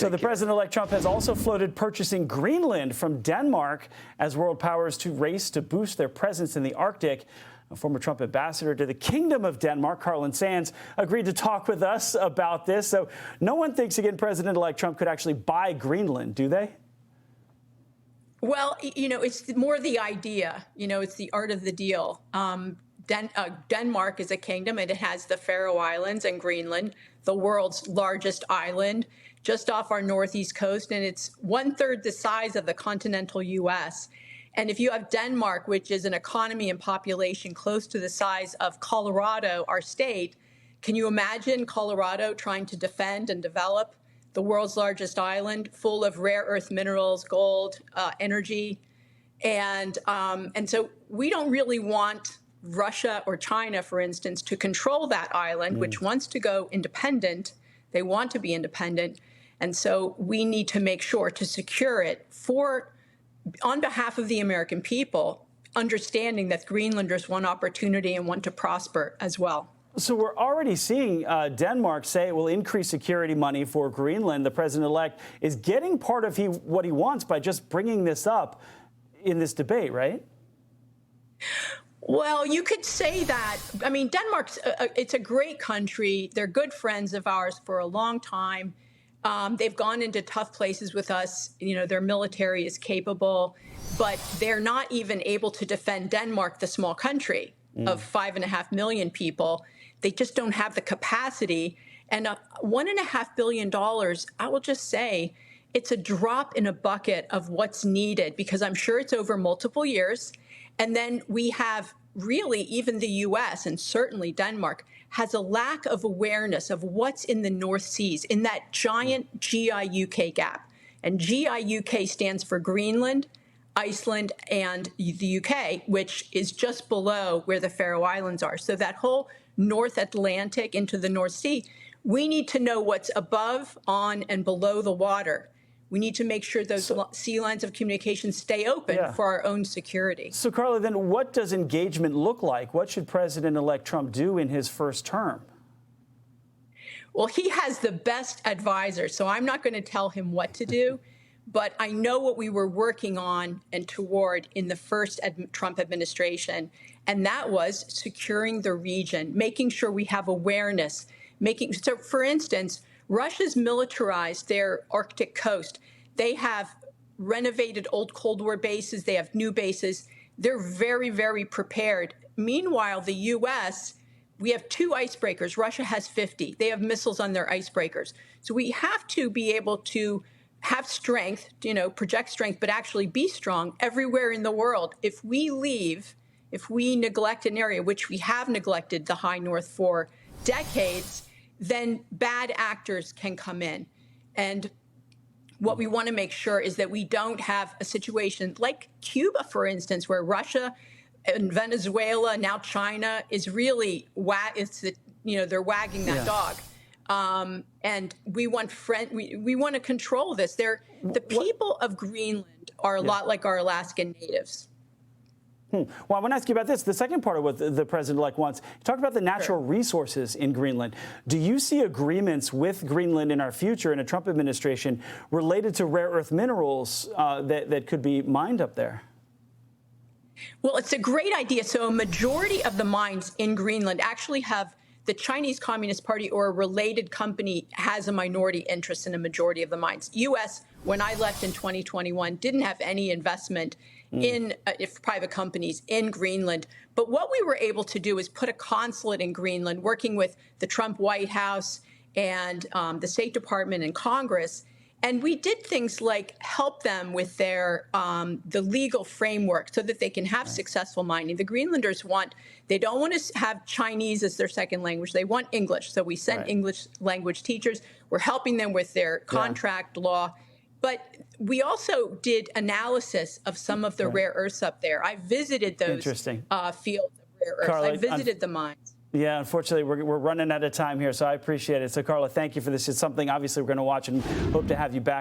So the President-elect Trump has also floated purchasing Greenland from Denmark as world powers to race to boost their presence in the Arctic. A former Trump ambassador to the Kingdom of Denmark, Carla Sands, agreed to talk with us about this. So no one thinks, again, President-elect Trump could actually buy Greenland, do they? Well, it's more the idea. It's the art of the deal. Denmark is a kingdom, and it has the Faroe Islands and Greenland, the world's largest island, just off our northeast coast, and it's 1/3 the size of the continental U.S. And if you have Denmark, which is an economy and population close to the size of Colorado, our state, can you imagine Colorado trying to defend and develop the world's largest island full of rare earth minerals, gold, energy? And so we don't really want Russia or China, for instance, to control that island, which wants to go independent. They want to be independent. And so we need to make sure to secure it on behalf of the American people, understanding that Greenlanders want opportunity and want to prosper as well. So we're already seeing Denmark say it will increase security money for Greenland. The president-elect is getting part of what he wants by just bringing this up in this debate, right? Well, you could say that. I mean, Denmark's it's a great country. They're good friends of ours for a long time. They've gone into tough places with us. Their military is capable, but they're not even able to defend Denmark, the small country of 5.5 million people. They just don't have the capacity. And $1.5 billion, I will just say, it's a drop in a bucket of what's needed, because I'm sure it's over multiple years. And then we have really, even the U.S. and certainly Denmark has a lack of awareness of what's in the North Seas, in that giant GIUK gap. And GIUK stands for Greenland, Iceland, and the UK, which is just below where the Faroe Islands are. So that whole North Atlantic into the North Sea, we need to know what's above, on, and below the water. We need to make sure those sea lines of communication stay open for our own security. So, Carla, then what does engagement look like? What should President-elect Trump do in his first term? Well, he has the best advisor, so I'm not going to tell him what to do. But I know what we were working on and toward in the first Trump administration, and that was securing the region, making sure we have awareness. So, for instance, Russia's militarized their Arctic coast. They have renovated old Cold War bases. They have new bases. They're very, very prepared. Meanwhile, the U.S., we have 2 icebreakers. Russia has 50. They have missiles on their icebreakers. So we have to be able to have strength, project strength, but actually be strong everywhere in the world. If we neglect an area, which we have neglected the High North for decades, then bad actors can come in. And what we want to make sure is that we don't have a situation like Cuba, for instance, where Russia and Venezuela, now China, is really they're wagging that dog. And we want we want to control this. The people of Greenland are a lot like our Alaskan natives. Well, I want to ask you about this. The second part of what the president-elect wants, you talk about the natural resources in Greenland. Do you see agreements with Greenland in our future in a Trump administration related to rare earth minerals that could be mined up there? Well, it's a great idea. So a majority of the mines in Greenland actually have the Chinese Communist Party or a related company has a minority interest in a majority of the mines. U.S., when I left in 2021, didn't have any investment in private companies in Greenland. But what we were able to do is put a consulate in Greenland, working with the Trump White House and the State Department and Congress. And we did things like help them with their the legal framework so that they can have successful mining. The Greenlanders they don't want to have Chinese as their second language. They want English. So we sent English language teachers. We're helping them with their contract law. But we also did analysis of some of the rare earths up there. I visited those fields of rare earths. Carla, I visited the mines. Yeah, unfortunately, we're running out of time here, so I appreciate it. So, Carla, thank you for this. It's something, obviously, we're going to watch and hope to have you back.